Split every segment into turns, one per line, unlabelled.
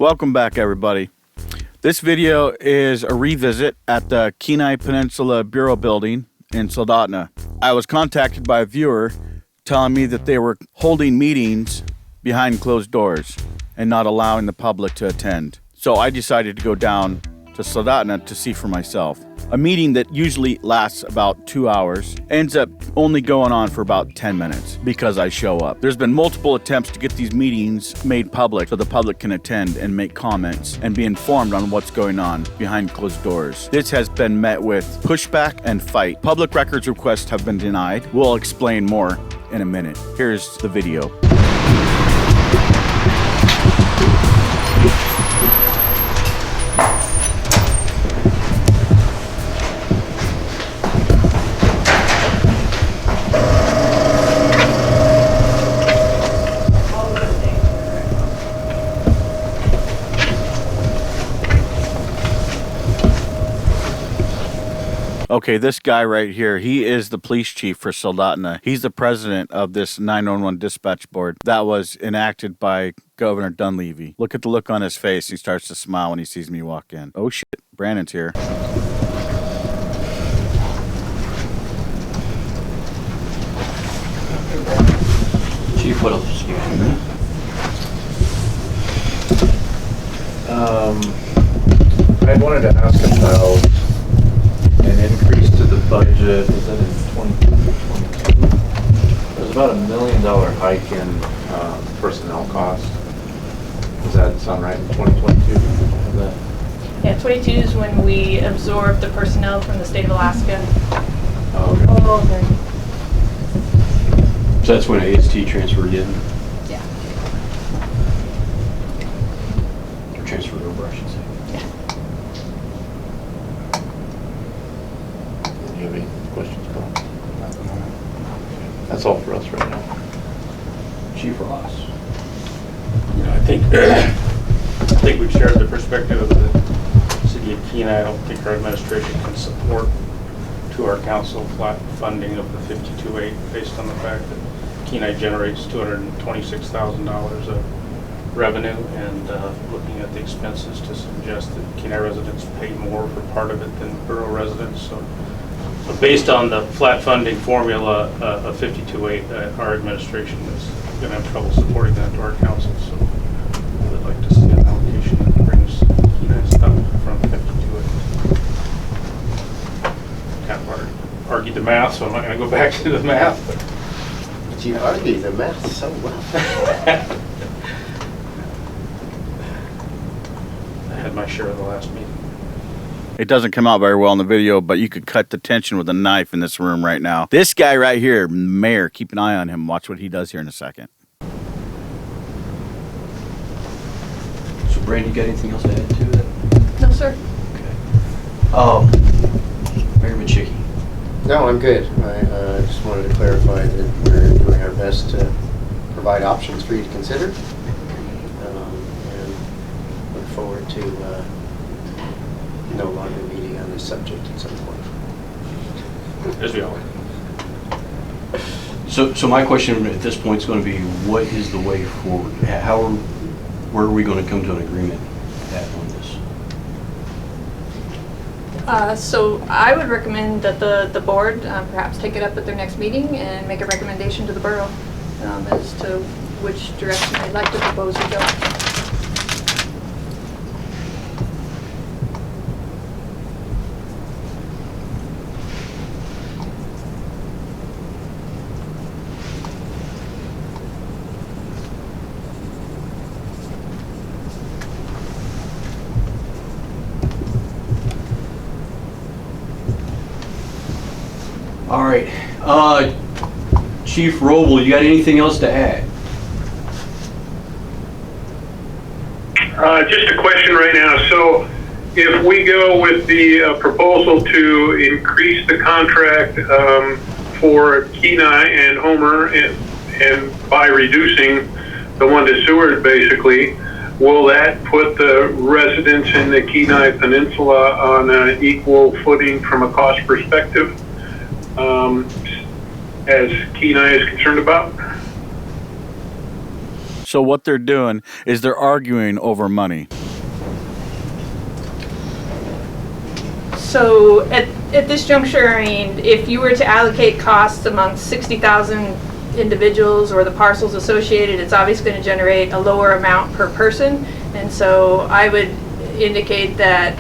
Welcome back, everybody. This video is a revisit at the Kenai Peninsula Bureau building in Soldotna. I was contacted by a viewer telling me that they were holding meetings behind closed doors and not allowing the public to attend. So I decided to go down to Soldotna to see for myself. A meeting that usually lasts about 2 hours ends up only going on for about 10 minutes because I show up. There's been multiple attempts to get these meetings made public so the public can attend and make comments and be informed on what's going on behind closed doors. This has been met with pushback and fight. Public records requests have been denied. We'll explain more in a minute. Here's the video. Okay, this guy right here, he is the police chief for Soldotna. He's the president of this 911 dispatch board that was enacted by Governor Dunleavy. Look at the look on his face. He starts to smile when he sees me walk in. Oh shit, Brandon's here.
Chief, what else?
I wanted to ask about an increase to the budget. Was that in 2022? There was about $1 million hike in personnel costs. Does that sound right? In 2022?
Yeah, 22 is when we absorbed the personnel from the state of Alaska.
Oh, okay.
So that's when AST transferred in?
Yeah.
Or transferred over, I should say.
Do you have any questions, Paul? That's all for us right now.
Chief Ross.
You know, I think we've shared the perspective of the city of Kenai. I don't think our administration can support to our council flat funding of the 52.8 based on the fact that Kenai generates $226,000 of revenue, and looking at the expenses to suggest that Kenai residents pay more for part of it than Borough residents. So based on the flat funding formula of 52.8, our administration is going to have trouble supporting that to our council. So we would like to see an allocation that brings Kenai's up from 52.8. Can't argue the math, so I'm not going to go back to the math. But
you argue the math so well.
I had my share of the last meeting.
It doesn't come out very well in the video, but you could cut the tension with a knife in this room right now. This guy right here, Mayor, keep an eye on him. Watch what he does here in a second.
So Brandon, you got anything else to add to that?
No, sir.
Okay. Mayor Micciche.
No, I'm good. I just wanted to clarify that we're doing our best to provide options for you to consider, and look forward to no longer meeting on this subject at some point.
As we always.
So my question at this point is going to be, what is the way forward? Where are we going to come to an agreement on this?
So I would recommend that the board perhaps take it up at their next meeting and make a recommendation to the borough as to which direction they'd like to propose we go.
All right. Chief Roble, you got anything else to add?
Just a question right now. So if we go with the proposal to increase the contract for Kenai and Homer and by reducing the one to Seward basically, will that put the residents in the Kenai Peninsula on an equal footing from a cost perspective as Kenai is concerned about?
So what they're doing is they're arguing over money.
So at this juncture, I mean, if you were to allocate costs amongst 60,000 individuals or the parcels associated, it's obviously going to generate a lower amount per person. And so I would indicate that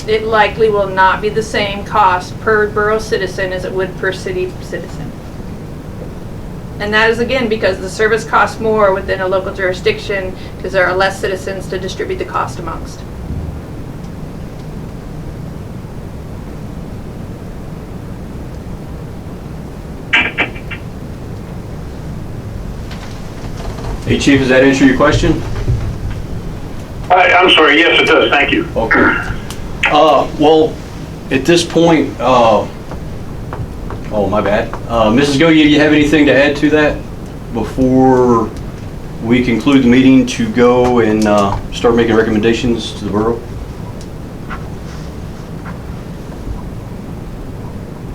it likely will not be the same cost per borough citizen as it would per city citizen. And that is again because the service costs more within a local jurisdiction because there are less citizens to distribute the cost amongst.
Hey, Chief, does that answer your question?
I'm sorry, yes, it does, thank you.
Okay. Well, at this point, oh, my bad. Mrs. Go, you have anything to add to that before we conclude the meeting to go and start making recommendations to the borough?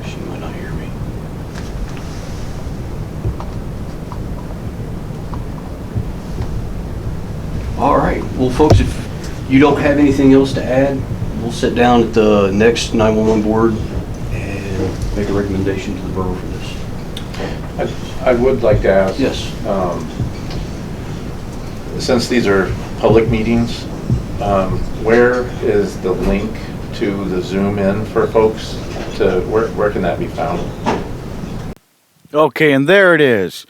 She might not hear me. All right. Well, folks, if you don't have anything else to add, we'll sit down at the next 911 board and make a recommendation to the borough for this.
I would like to ask.
Yes.
Since these are public meetings, where is the link to the Zoom in for folks? Where can that be found?
Okay, and there it is.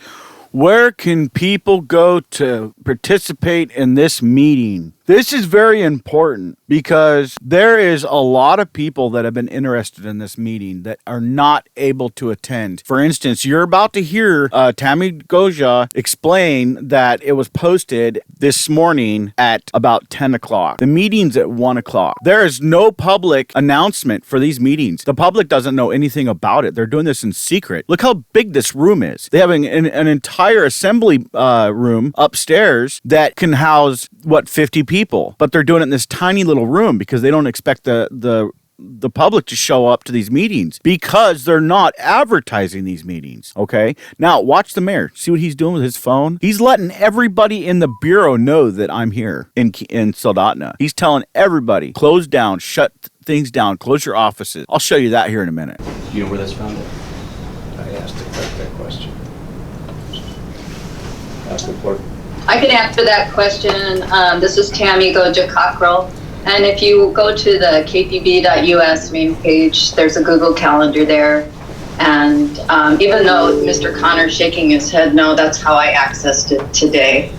Where can people go to participate in this meeting? This is very important because there is a lot of people that have been interested in this meeting that are not able to attend. For instance, you're about to hear Tammy Goja explain that it was posted this morning at about 10 o'clock. The meeting's at 1 o'clock. There is no public announcement for these meetings. The public doesn't know anything about it. They're doing this in secret. Look how big this room is. They have an entire assembly room upstairs that can house, 50 people. But they're doing it in this tiny little room because they don't expect the public to show up to these meetings because they're not advertising these meetings. Okay. Now watch the mayor. See what he's doing with his phone? He's letting everybody in the bureau know that I'm here in Soldotna. He's telling everybody, close down, shut things down, close your offices. I'll show you that here in a minute.
Do you know where that's found at?
I asked the clerk that question.
Ask the clerk.
I can answer that question. This is Tammy Goja-Cockrell. And if you go to the kpb.us main page, there's a Google Calendar there. And even though Mr. Connor's shaking his head, no, that's how I accessed it today.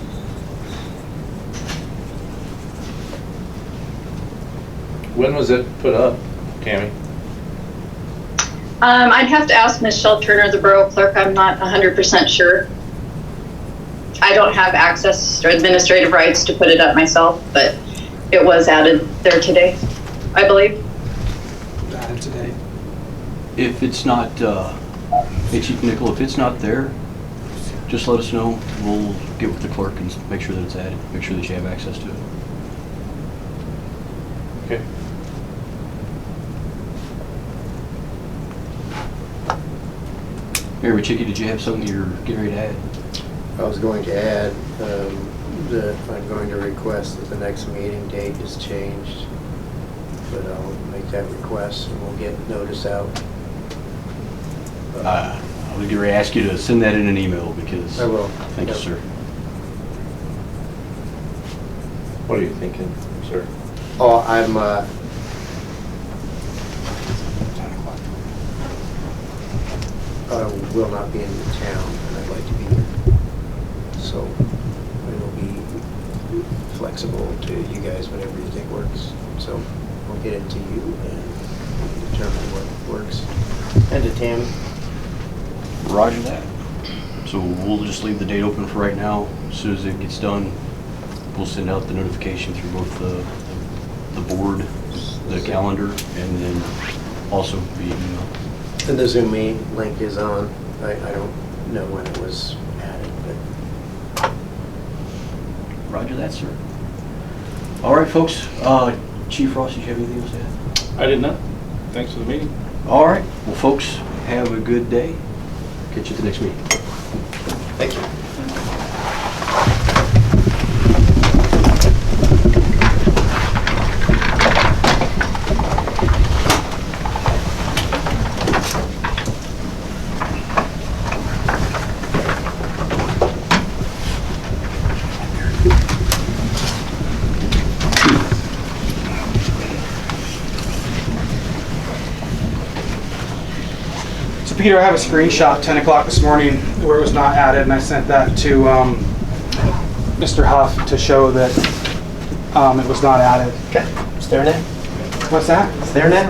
When was it put up, Tammy?
I'd have to ask Michelle Turner, the borough clerk. I'm not 100% sure. I don't have access or administrative rights to put it up myself, but it was added there today, I believe.
Added today.
If it's not, hey Chief Nickel, if it's not there, just let us know. We'll get with the clerk and make sure that it's added, make sure that you have access to it.
Okay.
Mayor Micciche, did you have something you're getting ready to add?
I was going to add that I'm going to request that the next meeting date is changed, but I'll make that request and we'll get notice out.
I was going to ask you to send that in an email because...
I will.
Thank you,
Yep.
sir.
What are you thinking, sir?
Oh, I'm, 10 o'clock. I will not be in the town and I'd like to be here. So it will be flexible to you guys, whatever you think works. So we'll get it to you and determine what works. And to Tammy.
Roger that. So we'll just leave the date open for right now. As soon as it gets done, we'll send out the notification through both the board, the calendar, and then also via email.
And the Zoom meeting link is on. I don't know when it was added, but
Roger that, sir. All right, folks. Chief Ross, did you have anything else to add?
I did not. Thanks for the meeting.
All right. Well, folks, have a good day. Catch you at the next meeting.
thank you.
Peter, I have a screenshot 10 o'clock this morning where it was not added, and I sent that to Mr. Huff to show that it was not added.
Okay, it's there now.
What's that?
It's there now.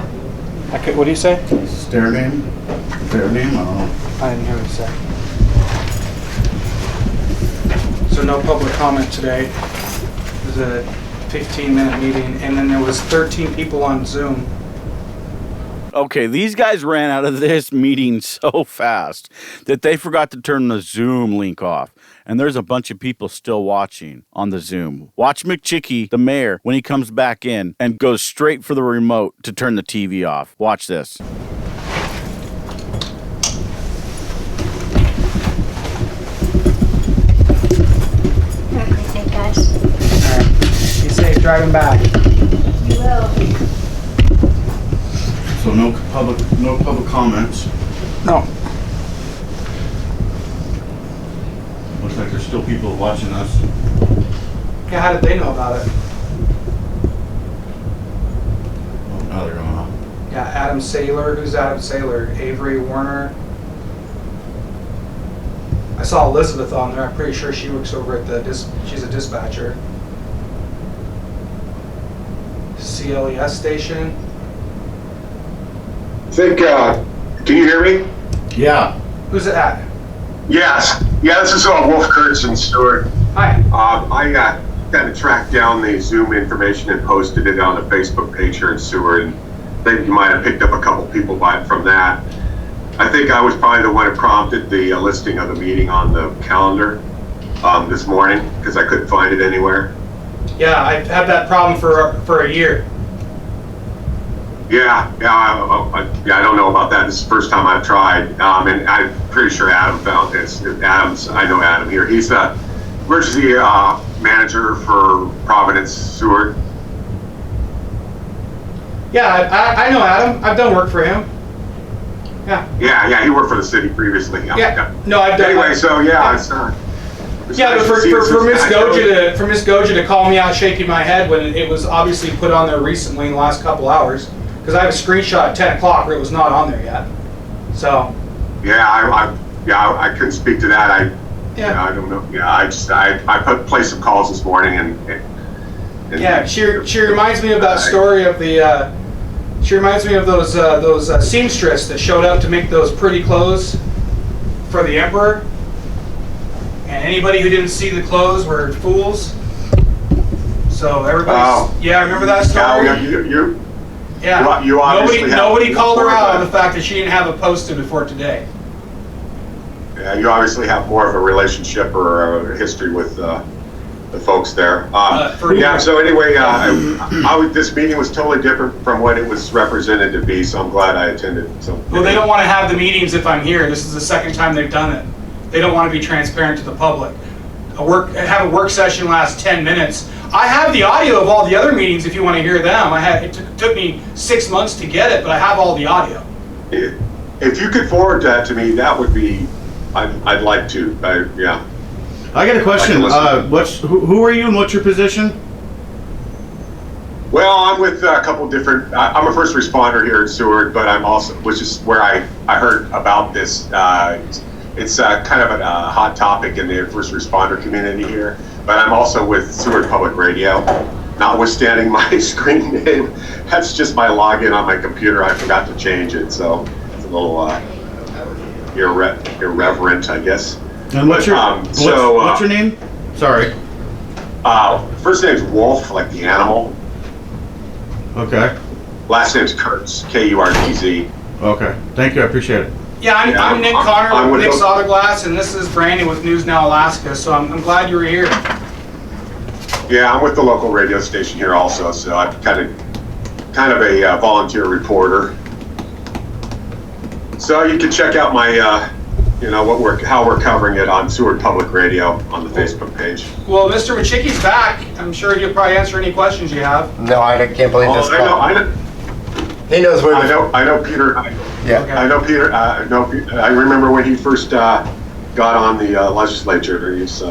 What do you say?
Their name? Their name? I don't know.
I didn't hear what you said. So no public comment today. It was a 15-minute meeting, and then there was 13 people on Zoom.
Okay, these guys ran out of this meeting so fast that they forgot to turn the Zoom link off. And there's a bunch of people still watching on the Zoom. Watch Micciche, the mayor, when he comes back in and goes straight for the remote to turn the TV off. Watch this.
Have a great day, guys.
All right. Be safe driving back.
You will.
So no public comments.
No.
Looks like there's still people watching us.
Yeah, how did they know about it?
Oh, now they're going off.
Yeah, Adam Saylor. Who's Adam Saylor? Avery Warner. I saw Elizabeth on there. I'm pretty sure she works over at the she's a dispatcher. CLES station.
I think, can you hear me?
Yeah.
Who's it at?
Yes. Yeah, this is Wolf Kurtz in Stewart.
Hi.
I kind of tracked down the Zoom information and posted it on the Facebook page here in Seward. And I think you might have picked up a couple people from that. I think I was probably the one who prompted the listing of the meeting on the calendar this morning because I couldn't find it anywhere.
Yeah, I've had that problem for a year.
Yeah, I don't know about that. This is the first time I've tried, and I'm pretty sure Adam found this. I know Adam here. He's the emergency manager for Providence Seward.
Yeah, I know Adam. I've done work for him. Yeah.
Yeah, he worked for the city previously.
Yeah. No, I've done.
Anyway, so yeah, it's
yeah,
nice
but
to see this
for Miss
guy.
Goja to call me out shaking my head when it was obviously put on there recently in the last couple hours, because I have a screenshot at 10 o'clock where it was not on there yet. So.
Yeah, I couldn't speak to that. I don't know. Yeah, I placed some calls this morning and
yeah, she reminds me of that story of the. She reminds me of those seamstress that showed up to make those pretty clothes for the emperor. And anybody who didn't see the clothes were fools. So everybody's, yeah, remember that story? Yeah,
you obviously
nobody called her out on the fact that she didn't have it posted before today.
Yeah, you obviously have more of a relationship or a history with the folks there. Yeah, so anyway, this meeting was totally different from what it was represented to be, so I'm glad I attended. So,
well, they don't want to have the meetings if I'm here. This is the second time they've done it. They don't want to be transparent to the public. Have a work session last 10 minutes. I have the audio of all the other meetings if you want to hear them. It took me 6 months to get it, but I have all the audio.
If you could forward that to me, that would be, I'd like to, yeah.
I got a question. Who are you and what's your position?
Well, I'm with a couple different, I'm a first responder here in Seward, but I'm also, which is where I heard about this. It's kind of a hot topic in the first responder community here, but I'm also with Seward Public Radio, notwithstanding my screen name. That's just my login on my computer. I forgot to change it, so it's a little irreverent, I guess.
And what's your name? Sorry.
First name's Wolf, like the animal.
Okay.
Last name's Kurtz, Kurtz.
Okay. Thank you. I appreciate it.
Yeah, I'm Nick Connor with Nick Soderglass, and this is Brandon with News Now Alaska. So I'm glad you were here.
Yeah, I'm with the local radio station here also, so I'm kind of a volunteer reporter. So you can check out my, how we're covering it on Seward Public Radio on the Facebook page.
Well, Mr. Micciche's back. I'm sure he'll probably answer any questions you have.
No, I can't believe this.
I know.
He knows where.
I know Peter.
Yeah.
Okay. I know Peter. I remember when he first got on the legislature. He's.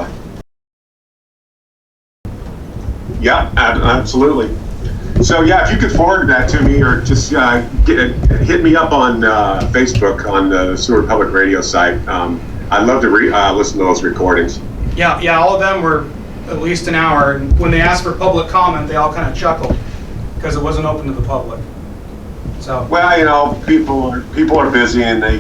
Yeah, absolutely. So yeah, if you could forward that to me, or just hit me up on Facebook on the Seward Public Radio site. I'd love to listen to those recordings.
Yeah, all of them were at least an hour. And when they asked for public comment, they all kind of chuckled because it wasn't open to the public. So.
Well, you know, people are busy and they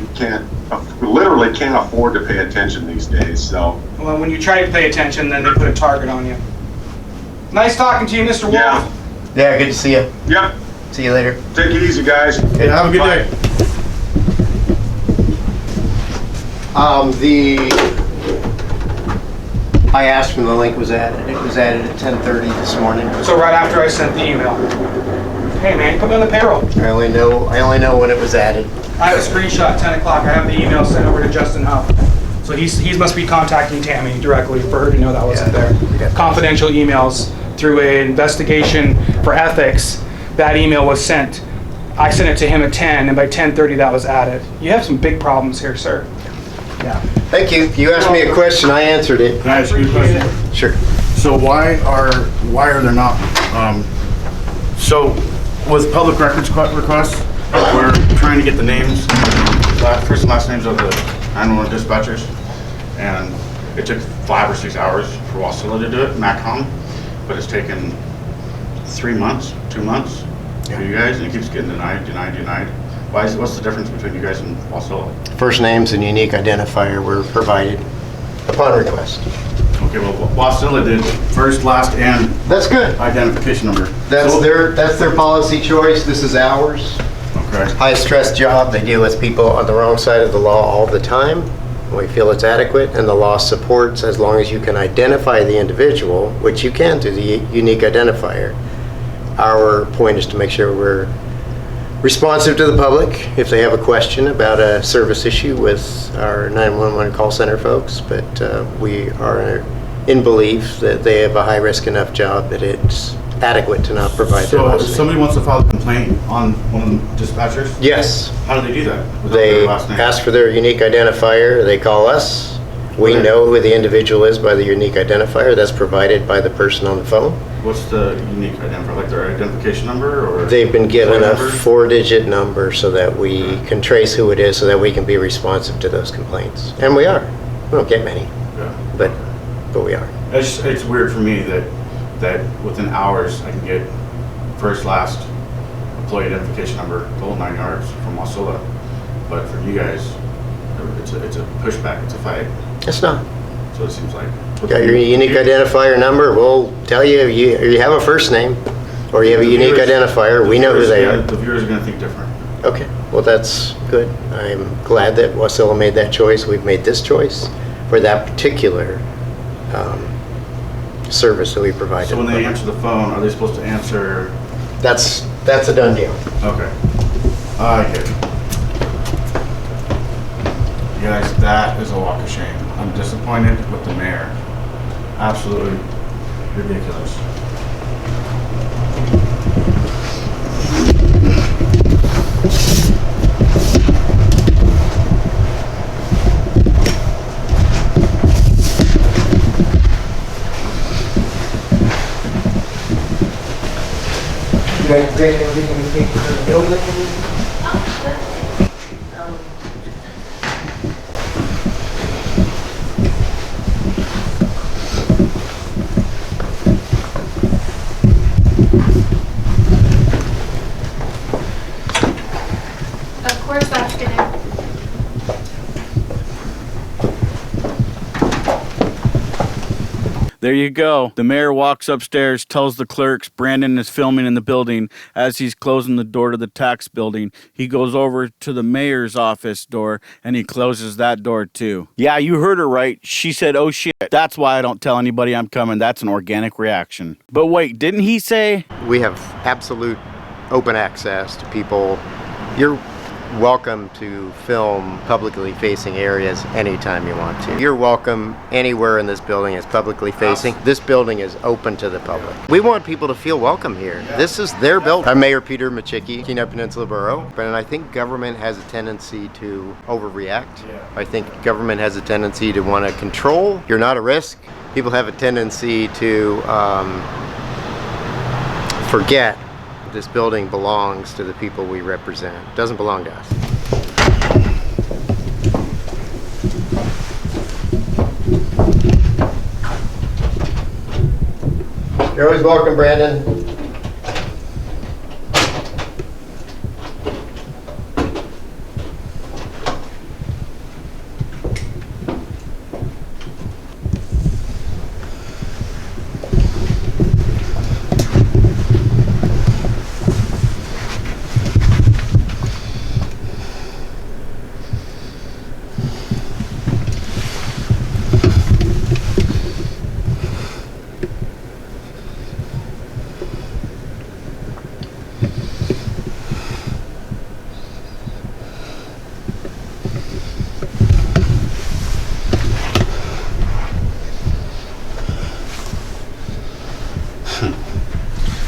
literally can't afford to pay attention these days. So.
Well, when you try to pay attention, then they put a target on you. Nice talking to you, Mr. Wolf.
Yeah.
Yeah, good to see you.
Yep.
See you later.
Take it easy, guys.
Okay,
Have a good day.
I asked when the link was added. It was added at 10:30 this morning.
So right after I sent the email. Hey man, put me on the payroll.
I only know when it was added.
I have a screenshot, 10 o'clock. I have the email sent over to Justin Huff. So he must be contacting Tammy directly for her to know that wasn't there. Confidential emails through an investigation for ethics. That email was sent. I sent it to him at 10, and by 10:30 that was added. You have some big problems here, sir. Yeah.
Thank you. You asked me a question, I answered it.
Can I ask you a question?
Sure.
So why are there not, so with public records requests, we're trying to get the names, first and last names of the 911 dispatchers, and it took 5 or 6 hours for Wasilla to do it, MACCOM, but it's taken 3 months, 2 months for you guys, and it keeps getting denied. What's the difference between you guys and Wasilla?
First names and unique identifier were provided upon request.
Okay, well, Wasilla did first, last, and
That's good.
identification number.
That's
So-
their policy choice. This is ours.
Okay.
High stress job. They deal with people on the wrong side of the law all the time. We feel it's adequate, and the law supports as long as you can identify the individual, which you can through the unique identifier. Our point is to make sure we're responsive to the public if they have a question about a service issue with our 911 call center folks, but we are in belief that they have a high risk enough job that it's adequate to not provide their
So
last
if
name.
somebody wants to file a complaint on one of the dispatchers,
Yes,
how do they do that? Without
they
their last name?
ask for their unique identifier, they call us. We
Okay.
know who the individual is by the unique identifier that's provided by the person on the phone.
What's the unique identifier, like their identification number, or?
They've been given
phone
a
number?
4-digit number so that we can trace who it is so that we can be responsive to those complaints. And we are. We don't get many,
Yeah.
but we are.
It's weird for me that within hours I can get first, last, employee identification number, the whole 9 yards from Wasilla. But for you guys, it's a pushback, it's a fight.
It's not.
So it seems like.
Got your unique identifier number, we'll tell you you have a first name or you have a
The
unique
viewers-
identifier. We know who they are.
The viewers are going to think different.
Okay, well, that's good. I'm glad that Wasilla made that choice. We've made this choice for that particular service that we provide.
So when they answer the phone, are they supposed to answer?
That's a done deal.
Okay. I get it. You guys, that is a walk of shame. I'm disappointed with the mayor. Absolutely ridiculous.
Of course that's gonna.
There you go. The mayor walks upstairs, tells the clerks Brandon is filming in the building. As he's closing the door to the tax building, he goes over to the mayor's office door and he closes that door too. Yeah, you heard her right. She said, oh shit. That's why I don't tell anybody I'm coming. That's an organic reaction. But wait, didn't he say?
We have absolute open access to people. You're welcome to film publicly facing areas anytime you want to. You're welcome anywhere in this building is publicly facing. This building is open to the public. We want people to feel welcome here. This is their building. I'm Mayor Peter Micciche, Kenai Peninsula Borough, and I think government has a tendency to overreact. I think government has a tendency to want to control. You're not a risk. People have a tendency to forget This building belongs to the people we represent. It doesn't belong to us. You're always welcome, Brandon.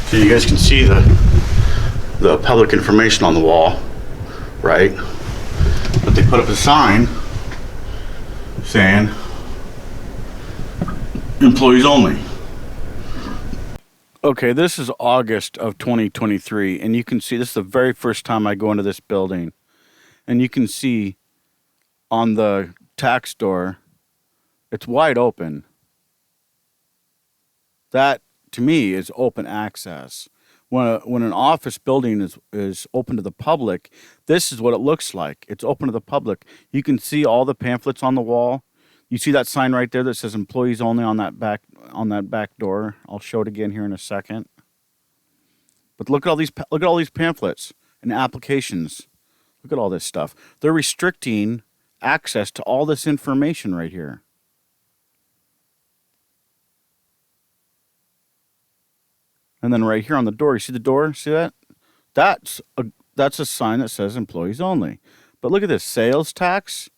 So you guys can see the public information on the wall, right? But they put up a sign saying employees only. Okay, this is August of 2023, and you can see this is the very first time I go into this building, and you can see on the tax door, it's wide open. That, to me, is open access. When an office building is open to the public, this is what it looks like. It's open to the public. You can see all the pamphlets on the wall. You see that sign right there that says employees only on that back door. I'll show it again here in a second. But look at all these pamphlets and applications. Look at all this stuff. They're restricting access to all this information right here. And then right here on the door, you see the door? See that? That's a sign that says employees only. But look at this, sales tax.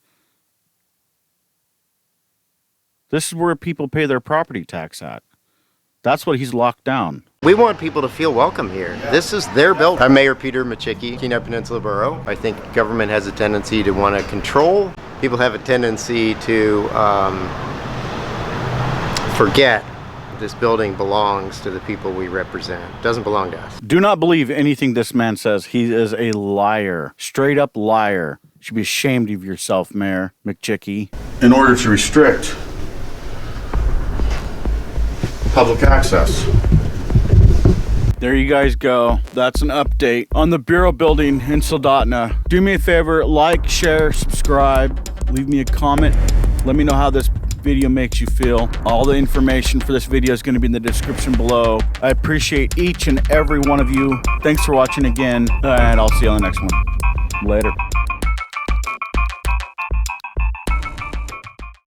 This is where people pay their property tax at. That's what he's locked down.
We want people to feel welcome here. This is their building. I'm Mayor Peter Micciche, Kenai Peninsula Borough. I think government has a tendency to want to control. People have a tendency to forget this building belongs to the people we represent. It doesn't belong to us.
Do not believe anything this man says. He is a liar. Straight up liar. You should be ashamed of yourself, Mayor Micciche. In order to restrict public access. There you guys go. That's an update on the Bureau building in Soldotna. Do me a favor, like, share, subscribe, leave me a comment. Let me know how this video makes you feel. All the information for this video is going to be in the description below. I appreciate each and every one of you. Thanks for watching again, and I'll see you on the next one. Later.